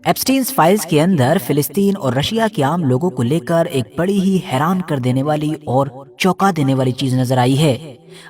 एप्स्टीन्स files के अंदर फिलिस्तीन और रशिया के आम लोगों को लेकर एक बड़ी ही हैरान कर देने वाली और चौंका देने वाली चीज नजर आई है।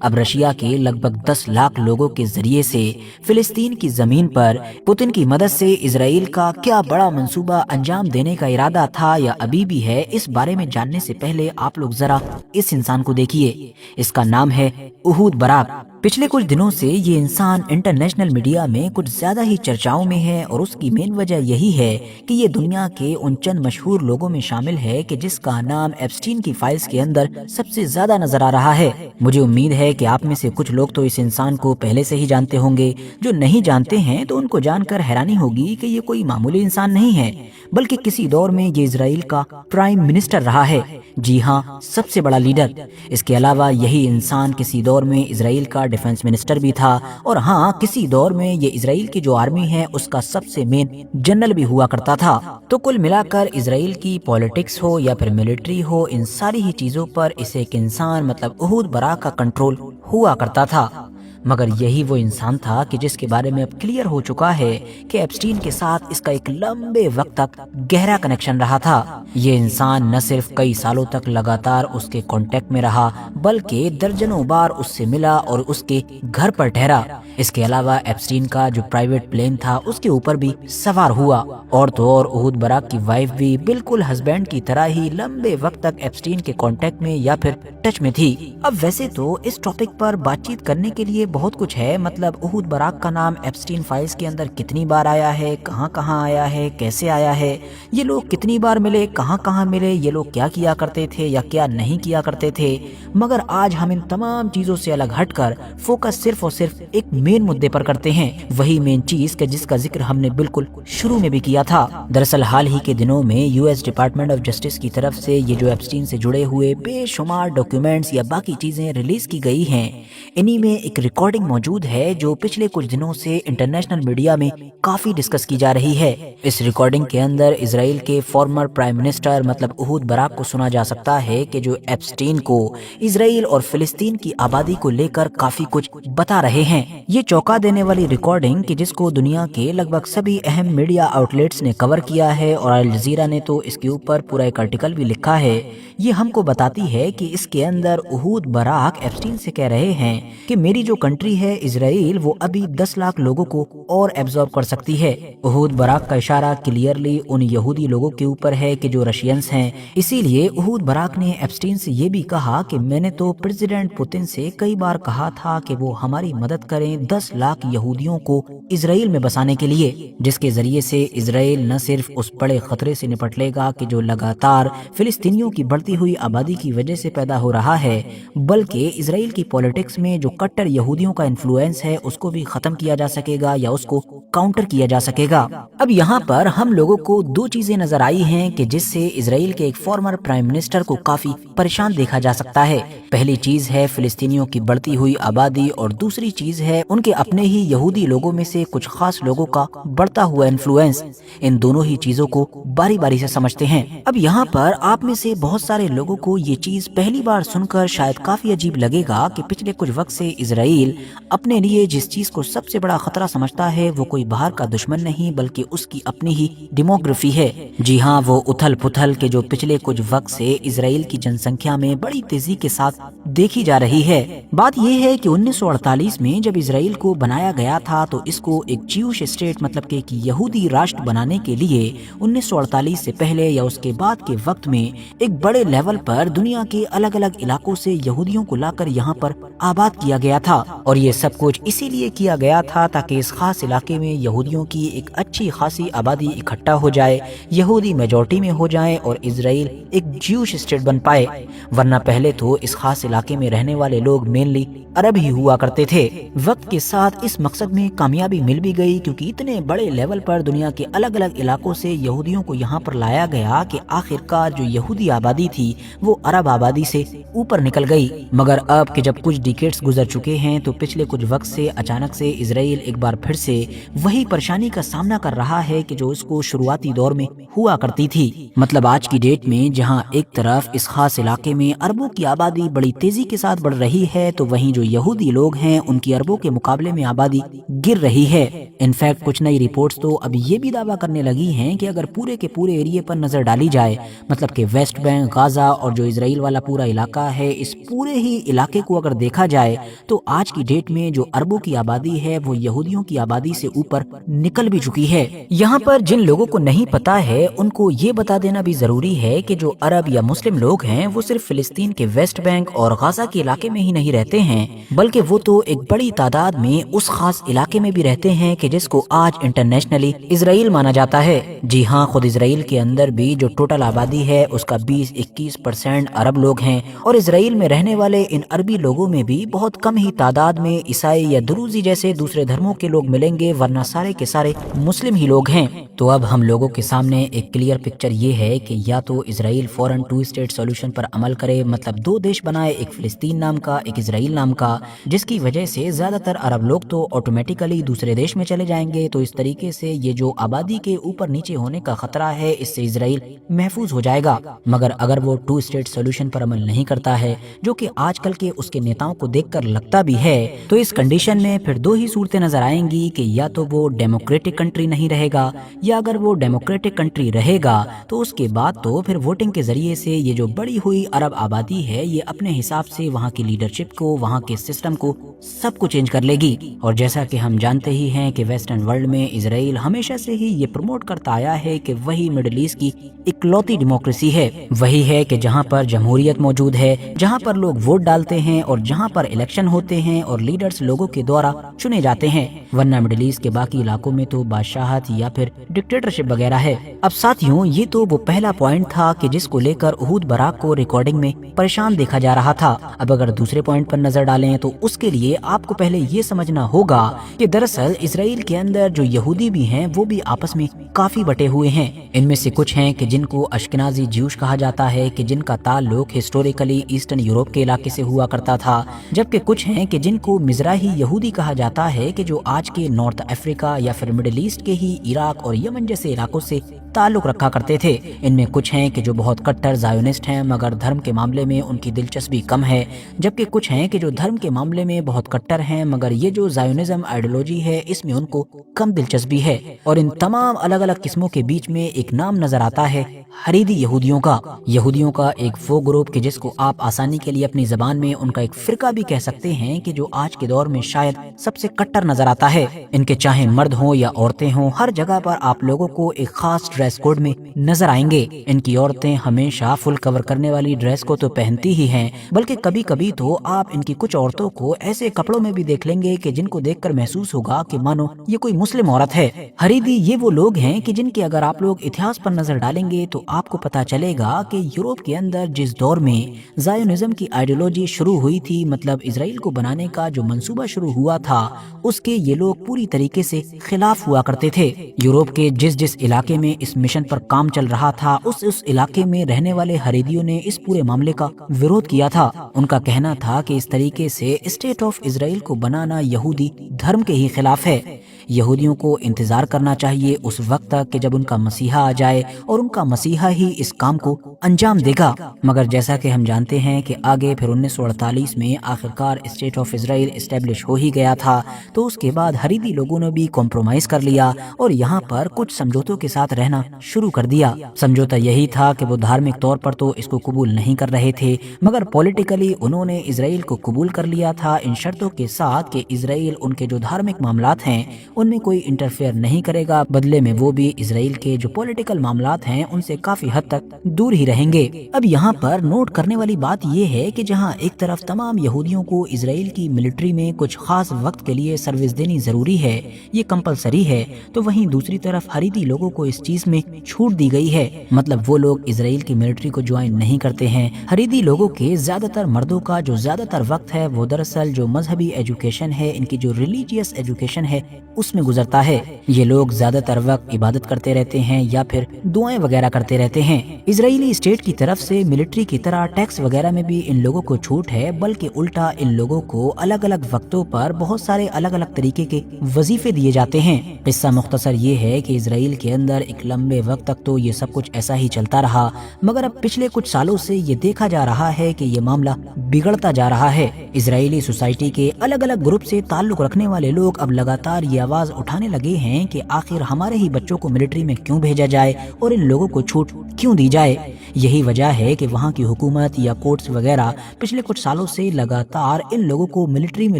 अब रशिया के लगभग 10 लाख लोगों के जरिए से फिलिस्तीन की जमीन पर पुतिन की मदद से इजराइल का क्या बड़ा मंसूबा अंजाम देने का इरादा था या अभी भी है, इस बारे में जानने से पहले आप लोग जरा इस इंसान को देखिए। इसका नाम है उहूद बराक। पिछले कुछ दिनों से ये इंसान इंटरनेशनल मीडिया में कुछ ज्यादा ही चर्चाओं में है और उसकी मेन वजह यही है कि ये दुनिया के उन चंद मशहूर लोगों में शामिल है कि जिसका नाम एप्स्टीन की फाइल्स के अंदर सबसे ज्यादा नजर आ रहा है। मुझे उम्मीद है कि आप में से कुछ लोग तो इस इंसान को पहले से ही जानते होंगे। जो नहीं जानते हैं तो उनको जानकर हैरानी होगी कि ये कोई मामूली इंसान नहीं है, बल्कि किसी दौर में ये इजराइल का प्राइम मिनिस्टर रहा है। जी हाँ, सबसे बड़ा लीडर। इसके अलावा यही इंसान किसी दौर में इजराइल का डिफेंस मिनिस्टर भी था और हाँ, किसी दौर में ये इजराइल की जो आर्मी है उसका सबसे मेन जनरल भी हुआ करता था। तो कुल मिलाकर इजराइल की पॉलिटिक्स हो या फिर मिलिट्री हो, इन सारी ही चीजों पर इसे एक इंसान मतलब उहूद बराक का कंट्रोल हुआ करता था। मगर यही वो इंसान था कि जिसके बारे में अब क्लियर हो चुका है कि एप्स्टीन के साथ इसका एक लंबे वक्त तक गहरा कनेक्शन रहा था। ये इंसान न सिर्फ कई सालों तक लगातार उसके कांटेक्ट में रहा, बल्कि दर्जनों बार उससे मिला और उसके घर पर ठहरा। इसके अलावा एप्स्टीन का जो प्राइवेट प्लेन था उसके ऊपर भी सवार हुआ। और तो और उहूद बराक की वाइफ भी बिल्कुल हस्बैंड की तरह ही लंबे वक्त तक एप्स्टीन के कांटेक्ट में या फिर टच में थी। अब वैसे तो इस टॉपिक पर बातचीत करने के लिए बहुत कुछ है, मतलब उहूद बराक का नाम एप्स्टीन फाइल्स के अंदर कितनी बार आया है, कहां कहां आया है, कैसे आया है, ये लोग कितनी बार मिले, कहां कहां मिले, ये लोग क्या किया करते थे या क्या नहीं किया करते थे। मगर आज हम इन तमाम चीजों से अलग हटकर फोकस सिर्फ और सिर्फ एक मेन मुद्दे पर करते हैं, वही मेन चीज के जिसका जिक्र हमने बिल्कुल शुरू में भी किया था। दरअसल हाल ही के दिनों में यूएस डिपार्टमेंट ऑफ जस्टिस की तरफ से ये जो एप्स्टीन से जुड़े हुए बेशुमार डॉक्यूमेंट्स या बाकी चीजें रिलीज की गई हैं, इन्हीं में एक रिकॉर्डिंग मौजूद है जो पिछले कुछ दिनों से इंटरनेशनल मीडिया में काफी डिस्कस की जा रही है। इस रिकॉर्डिंग के अंदर इजराइल के फॉर्मर प्राइम मिनिस्टर मतलब उहूद बराक को सुना जा सकता है कि जो एप्स्टीन को इजराइल और फिलिस्तीन की आबादी को लेकर काफी कुछ बता रहे हैं। ये चौंका देने वाली रिकॉर्डिंग कि जिसको दुनिया के लगभग सभी अहम मीडिया आउटलेट्स ने कवर किया है और अल जजीरा ने तो इसके ऊपर पूरा एक आर्टिकल भी लिखा है, ये हमको बताती है कि इसके अंदर उहूद बराक एप्स्टीन से कह रहे हैं कि मेरी जो कंट्री है इजराइल, वो अभी 10 लाख लोगों को और एब्जॉर्ब कर सकती है। उहूद बराक का इशारा क्लियरली उन यहूदी लोगों के ऊपर है कि जो रशियंस हैं। इसीलिए उहूद बराक ने एप्स्टीन से ये भी कहा कि मैंने तो प्रेसिडेंट पुतिन से कई बार कहा था कि वो हमारी मदद करें 10 लाख यहूदियों को इजराइल में बसाने के लिए, जिसके जरिए से इजराइल न सिर्फ उस बड़े खतरे से निपट लेगा कि जो लगातार फिलिस्तीनियों की बढ़ती हुई आबादी की वजह से पैदा हो रहा है, बल्कि इजराइल की पॉलिटिक्स में जो कट्टर यहूदियों का इन्फ्लुएंस है उसको भी खत्म किया जा सकेगा या उसको काउंटर किया जा सकेगा। अब यहाँ पर हम लोगों को दो चीजें नजर आई हैं कि जिससे इजराइल के एक फॉर्मर प्राइम मिनिस्टर को काफी परेशान देखा जा सकता है। पहली चीज है फिलिस्तीनियों की बढ़ती हुई आबादी और दूसरी चीज है उनके अपने ही यहूदी लोगों में से कुछ खास लोगों का बढ़ता हुआ इन्फ्लुएंस। इन दोनों ही चीजों को बारी बारी से समझते हैं। अब यहाँ पर आप में से बहुत सारे लोगों को ये चीज पहली बार सुनकर शायद काफी अजीब लगेगा कि पिछले कुछ वक्त से इजराइल अपने लिए जिस चीज को सबसे बड़ा खतरा समझता है वो कोई बाहर का दुश्मन नहीं बल्कि उसकी अपनी ही डेमोग्राफी है। जी हाँ, वो उथल पुथल के जो पिछले कुछ वक्त से इजराइल की जनसंख्या में बड़ी तेजी के साथ देखी जा रही है। बात यह है कि 1948 में जब इजराइल को बनाया गया था तो इसको एक ज्यूश स्टेट मतलब कि एक यहूदी राष्ट्र बनाने के लिए 1948 से पहले या उसके बाद के वक्त में एक बड़े लेवल पर दुनिया के अलग अलग इलाकों से यहूदियों को लाकर यहाँ पर आबाद किया गया था। और ये सब कुछ इसीलिए किया गया था ताकि इस खास इलाके में यहूदियों की एक अच्छी खासी आबादी इकट्ठा हो जाए, यहूदी मेजॉरिटी में हो जाए और इजराइल एक ज्यूश स्टेट बन पाए। वरना पहले तो इस खास इलाके में रहने वाले लोग मेनली अरब ही हुआ करते थे। वक्त के साथ इस मकसद में कामयाबी मिल भी गई क्योंकि इतने बड़े लेवल पर दुनिया के अलग अलग इलाकों से यहूदियों को यहाँ पर लाया गया कि आखिरकार जो यहूदी आबादी थी वो अरब आबादी से ऊपर निकल गई। मगर अब के जब कुछ डिकेड्स गुजर चुके हैं तो तो पिछले कुछ वक्त से अचानक से इजराइल एक बार फिर से वही परेशानी का सामना कर रहा है कि जो उसको शुरुआती दौर में हुआ करती थी। मतलब आज की डेट में जहां एक तरफ इस खास इलाके में अरबों की आबादी बड़ी तेजी के साथ बढ़ रही है, तो वहीं जो यहूदी लोग हैं उनकी अरबों के मुकाबले में आबादी गिर रही है। इनफैक्ट कुछ नई रिपोर्ट्स तो अब ये भी दावा करने लगी हैं कि अगर पूरे के पूरे एरिया पर नजर डाली जाए, मतलब कि वेस्ट बैंक, गाजा और जो इजराइल वाला पूरा इलाका है, इस पूरे ही इलाके को अगर देखा जाए तो आज की डेट में जो अरबों की आबादी है वो यहूदियों की आबादी से ऊपर निकल भी चुकी है। यहाँ पर जिन लोगों को नहीं पता है उनको ये बता देना भी जरूरी है कि जो अरब या मुस्लिम लोग हैं वो सिर्फ फिलिस्तीन के वेस्ट बैंक और गाजा के इलाके में ही नहीं रहते हैं, बल्कि वो तो एक बड़ी तादाद में उस खास इलाके में भी रहते हैं कि जिसको आज इंटरनेशनली इजराइल माना जाता है। जी हाँ, खुद इजराइल के अंदर भी जो टोटल आबादी है उसका 20-21% अरब लोग हैं, और इजराइल में रहने वाले इन अरबी लोगों में भी बहुत कम ही तादाद में ईसाई या दुरूजी जैसे दूसरे धर्मों के लोग मिलेंगे, वरना सारे के सारे मुस्लिम ही लोग हैं। तो अब हम लोगों के सामने एक क्लियर पिक्चर ये है कि या तो इजराइल फौरन 2 स्टेट सॉल्यूशन पर अमल करे, मतलब 2 देश बनाए, एक फिलिस्तीन नाम का, एक इजराइल नाम का, जिसकी वजह से ज्यादातर अरब लोग तो ऑटोमेटिकली दूसरे देश में चले जाएंगे। तो इस तरीके से ये जो आबादी के ऊपर नीचे होने का खतरा है, इससे इजराइल महफूज हो जाएगा। मगर अगर वो 2 स्टेट सॉल्यूशन पर अमल नहीं करता है, जो कि आजकल के उसके नेताओं को देखकर लगता भी है, तो इस कंडीशन में फिर 2 ही सूरतें नजर आएंगी कि या तो वो डेमोक्रेटिक कंट्री नहीं रहेगा, या अगर वो डेमोक्रेटिक कंट्री रहेगा तो उसके बाद तो फिर वोटिंग के जरिए से ये जो बड़ी हुई अरब आबादी है ये अपने हिसाब से वहाँ की लीडरशिप को, वहाँ के सिस्टम को, सब कुछ चेंज कर लेगी। और जैसा कि हम जानते ही हैं कि वेस्टर्न वर्ल्ड में इजराइल हमेशा से ही ये प्रमोट करता आया है कि वही मिडिल ईस्ट की इकलौती डेमोक्रेसी है, वही है कि जहाँ पर जमहूरियत मौजूद है, जहाँ पर लोग वोट डालते हैं और जहाँ पर इलेक्शन होते हैं और लीडर्स लोगों के द्वारा चुने जाते हैं। वरना मिडिल ईस्ट के बाकी इलाकों में तो बादशाहत या फिर डिक्टेटरशिप वगैरह है। अब साथियों, ये तो वो पहला पॉइंट था कि जिसको लेकर उहूद बराक को रिकॉर्डिंग में परेशान देखा जा रहा था। अब अगर दूसरे पॉइंट पर नजर डालें तो उसके लिए आपको पहले ये समझना होगा कि दरअसल इजराइल के अंदर जो यहूदी भी हैं वो भी आपस में काफी बटे हुए हैं। इनमें से कुछ हैं कि जिनको अश्केनाजी ज्यूश कहा जाता है, कि जिनका ताल्लुक हिस्टोरिकली ईस्टर्न यूरोप के इलाके से हुआ करता था, जबकि कुछ हैं कि जिनको मिज़राही यहूदी कहा जाता है, कि जो आज के नॉर्थ अफ्रीका या फिर मिडिल ईस्ट के ही इराक और यमन जैसे इलाकों से ताल्लुक रखा करते थे। इनमें कुछ हैं कि जो बहुत कट्टर जायोनिस्ट हैं मगर धर्म के मामले में उनकी दिलचस्पी कम है, जबकि कुछ हैं कि जो धर्म के मामले में बहुत कट्टर हैं मगर ये जो जायोनिज्म आइडियोलॉजी है इसमें उनको कम दिलचस्पी है। और इन तमाम अलग अलग किस्मों के बीच में एक नाम नजर आता है हरीदी यहूदियों का एक वो ग्रुप कि जिसको आप आसानी के लिए अपनी जबान में उनका एक फिरका भी कह सकते हैं, कि जो आज के दौर में शायद सबसे कट्टर नजर आता है। इनके चाहे मर्द हों या औरतें हों, हर जगह पर आप लोगों को एक खास ड्रेस कोड में नजर आएंगे। इनकी औरतें हमेशा फुल कवर करने वाली ड्रेस को तो पहनती ही हैं, बल्कि कभी कभी तो आप इनकी कुछ औरतों को ऐसे कपड़ों में भी देख लेंगे कि जिनको देखकर महसूस होगा कि मानो ये कोई मुस्लिम औरत है। हरीदी ये वो लोग हैं कि जिनके अगर आप लोग इतिहास पर नजर डालेंगे तो आपको पता चलेगा कि यूरोप के अंदर जिस दौर में जायोनिज्म की आइडियोलॉजी शुरू हुई थी, मतलब इजराइल को बनाने का जो मंसूबा शुरू हुआ था, उसके ये लोग पूरी तरीके से खिलाफ हुआ करते थे। यूरोप के जिस जिस इलाके में इस मिशन पर काम चल रहा था, उस इलाके में रहने वाले हरीदियों ने इस पूरे मामले का विरोध किया था। उनका कहना था कि इस तरीके से स्टेट ऑफ इजराइल को बनाना यहूदी धर्म के ही खिलाफ है। यहूदियों को इंतजार करना चाहिए उस वक्त तक कि जब उनका मसीहा आ जाए और उनका मसीहा ही इस काम को अंजाम देगा। मगर जैसा कि हम जानते हैं कि आगे फिर 1948 में आखिरकार स्टेट ऑफ इजराइल एस्टेब्लिश हो ही गया था, तो उसके बाद हरीदी लोगों ने भी कॉम्प्रोमाइज कर लिया और यहाँ पर कुछ समझौतों के साथ रहना शुरू कर दिया। समझौता यही था कि वो धार्मिक तौर पर तो इसको कबूल नहीं कर रहे थे, मगर पॉलिटिकली उन्होंने इजराइल को कबूल कर लिया था इन शर्तों के साथ कि इजराइल उनके जो धार्मिक मामलात हैं उनमें कोई इंटरफेयर नहीं करेगा, बदले में वो भी इजराइल के जो पॉलिटिकल मामलात हैं उनसे काफी हद तक दूर ही रहेंगे। अब यहाँ पर नोट करने वाली बात यह है कि जहाँ एक तरफ तमाम यहूदियों को इजराइल की मिलिट्री में कुछ खास वक्त के लिए सर्विस देनी जरूरी है, ये कंपलसरी है, तो वहीं दूसरी तरफ हरीदी लोगों को इस चीज में छूट दी गई है। मतलब वो लोग इजराइल की मिलिट्री को ज्वाइन नहीं करते हैं। हरीदी लोगों के ज्यादातर मर्दों का जो ज्यादातर वक्त है वो दरअसल जो मजहबी एजुकेशन है, इनकी जो रिलीजियस एजुकेशन है اس میں گزرتا ہے۔ یہ لوگ زیادہ تر وقت عبادت کرتے رہتے ہیں یا پھر دعائیں وغیرہ کرتے رہتے ہیں۔ اسرائیلی اسٹیٹ کی طرف سے ملٹری کی طرح ٹیکس وغیرہ میں بھی ان لوگوں کو چھوٹ ہے، بلکہ الٹا ان لوگوں کو الگ الگ وقتوں پر بہت سارے الگ الگ طریقے کے وظیفے دیے جاتے ہیں۔ قصہ مختصر یہ ہے کہ اسرائیل کے اندر ایک لمبے وقت تک تو یہ سب کچھ ایسا ہی چلتا رہا، مگر اب پچھلے کچھ سالوں سے یہ دیکھا جا رہا ہے کہ یہ معاملہ بگڑتا جا رہا ہے۔ اسرائیلی سوسائٹی کے الگ الگ گروپ سے تعلق رکھنے والے لوگ اب لگاتار یہ آواز اٹھانے لگے ہیں کہ آخر ہمارے ہی بچوں کو ملٹری میں کیوں بھیجا جائے اور ان لوگوں کو چھوٹ کیوں دی جائے۔ یہی وجہ ہے کہ وہاں کی حکومت یا کورٹس وغیرہ پچھلے کچھ سالوں سے لگاتار ان لوگوں کو ملٹری میں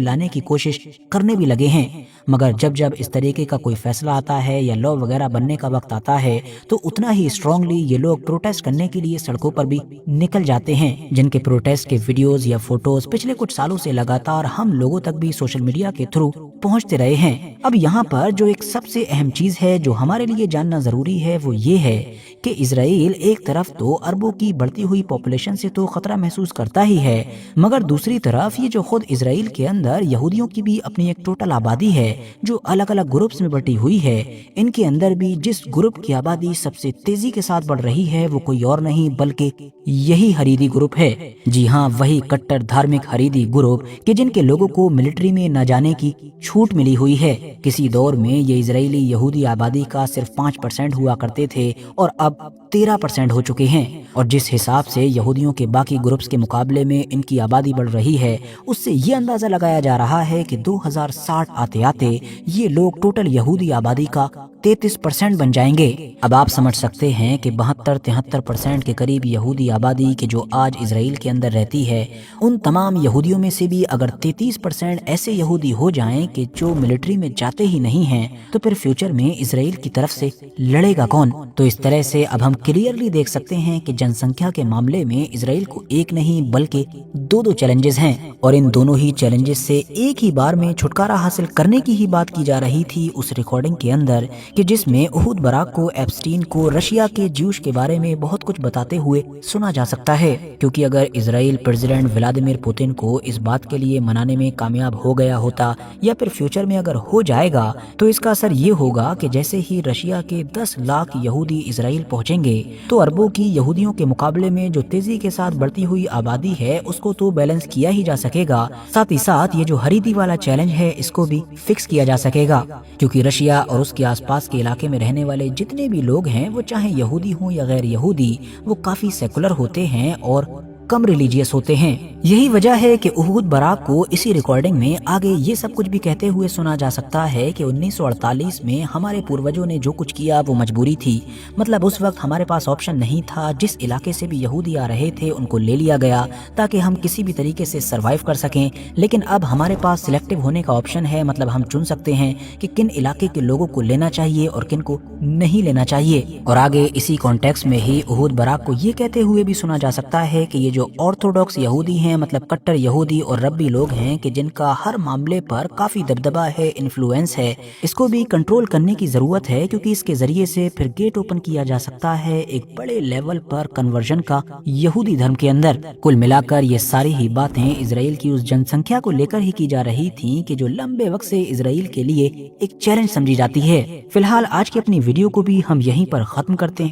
لانے کی کوشش کرنے بھی لگے ہیں، مگر جب اس طریقے کا کوئی فیصلہ آتا ہے یا لا وغیرہ بننے کا وقت آتا ہے تو اتنا ہی اسٹرانگلی یہ لوگ پروٹیسٹ کرنے کے لیے سڑکوں پر بھی نکل جاتے ہیں، جن کے پروٹیسٹ کے ویڈیوز یا فوٹوز پچھلے کچھ سالوں سے لگاتار ہم لوگوں تک بھی سوشل میڈیا کے تھرو پہنچتے رہے ہیں۔ اب یہاں پر جو ایک سب سے اہم چیز ہے جو ہمارے لیے جاننا ضروری ہے وہ یہ ہے کہ اسرائیل ایک طرف تو اربوں کی بڑھتی ہوئی پاپولیشن سے تو خطرہ محسوس کرتا ہی ہے، مگر دوسری طرف یہ جو خود اسرائیل کے اندر یہودیوں کی بھی اپنی ایک ٹوٹل آبادی ہے جو الگ الگ گروپس میں بٹی ہوئی ہے، ان کے اندر بھی جس گروپ کی آبادی سب سے تیزی کے ساتھ بڑھ رہی ہے وہ کوئی اور نہیں بلکہ یہی حریری گروپ ہے۔ جی ہاں، وہی کٹر دھارمک حریری گروپ کہ جن کے لوگوں کو ملٹری میں نہ جانے کی چھوٹ ملی ہوئی ہے۔ کسی دور میں یہ اسرائیلی یہودی آبادی کا صرف 5% ہوا کرتے تھے اور اب 13% ہو چکے ہیں، اور جس حساب سے یہودیوں کے باقی گروپس کے مقابلے میں ان کی آبادی بڑھ رہی ہے اس سے یہ اندازہ لگایا جا رہا ہے کہ 2060 آتے آتے یہ لوگ ٹوٹل یہودی آبادی کا 33% بن جائیں گے۔ اب آپ سمجھ سکتے ہیں کہ 72-73% کے قریب یہودی آبادی کے جو آج اسرائیل کے اندر رہتی ہے، ان تمام یہودیوں میں سے بھی اگر 33% ایسے یہودی ہو جائیں کہ جو ملٹری میں جاتے ہی نہیں ہیں تو پھر فیوچر میں اسرائیل کی طرف سے لڑے گا کون؟ تو اس طرح سے اب ہم کلیئرلی دیکھ سکتے ہیں کہ جن سنکھیا کے معاملے میں اسرائیل کو ایک نہیں بلکہ دو چیلنجز ہیں، اور ان دونوں ہی چیلنجز سے ایک ہی بار میں چھٹکارا حاصل کرنے کی ہی بات کی جا رہی تھی اس ریکارڈنگ کے اندر، کہ جس میں اہود براک کو ایپسٹین کو رشیا کے جیوش کے بارے میں بہت کچھ بتاتے ہوئے سنا جا سکتا ہے، کیونکہ اگر اسرائیل پریزیڈنٹ ولادیمیر پوتن کو اس بات کے لیے منانے میں کامیاب ہو گیا ہوتا یا پھر فیوچر میں اگر ہو جائے گا تو اس کا اثر یہ ہوگا کہ جیسے ہی رشیا کے 10 لاکھ یہودی اسرائیل پہنچیں گے تو اربوں کی یہودیوں کے مقابلے میں جو تیزی کے ساتھ بڑھتی ہوئی آبادی ہے اس کو تو بیلنس کیا ہی جا سکے گا، ساتھ ہی ساتھ یہ جو حریری والا چیلنج ہے اس کو بھی فکس کیا جا سکے گا، کیونکہ رشیا اور اس کے آس پاس کے علاقے میں رہنے والے جتنے بھی لوگ ہیں وہ چاہے یہودی ہوں یا غیر یہودی وہ کافی سیکولر ہوتے ہیں اور کم ریلیجیس ہوتے ہیں۔ یہی وجہ ہے کہ اہود براک کو اسی ریکارڈنگ میں آگے یہ سب کچھ بھی کہتے ہوئے سنا جا سکتا ہے کہ 1948 میں ہمارے پوروجوں نے جو کچھ کیا وہ مجبوری تھی، مطلب اس وقت ہمارے پاس آپشن نہیں تھا، جس علاقے سے بھی یہودی آ رہے تھے ان کو لے لیا گیا تاکہ ہم کسی بھی طریقے سے سروائیو کر سکیں، لیکن اب ہمارے پاس سلیکٹیو ہونے کا آپشن ہے، مطلب ہم چن سکتے ہیں کہ کن علاقے کے لوگوں کو لینا چاہیے اور کن کو نہیں لینا چاہیے۔ اور آگے اسی کانٹیکسٹ میں ہی اہود براک کو یہ کہتے ہوئے بھی سنا جا سکتا ہے کہ یہ جو آرتھوڈاکس یہودی ہیں، مطلب کٹر یہودی اور ربی لوگ ہیں کہ جن کا ہر معاملے پر کافی دبدبہ ہے، انفلوئنس ہے، اس کو بھی کنٹرول کرنے کی ضرورت ہے، کیونکہ اس کے ذریعے سے پھر گیٹ اوپن کیا جا سکتا ہے ایک بڑے لیول پر کنورژن کا یہودی دھرم کے اندر۔ کل ملا کر یہ ساری ہی باتیں اسرائیل کی اس جن سنکھیا کو لے کر ہی کی جا رہی تھیں کہ جو لمبے وقت سے اسرائیل کے لیے ایک چیلنج سمجھی جاتی ہے۔ فی الحال آج کی اپنی ویڈیو کو بھی ہم یہیں پر ختم کرتے ہیں۔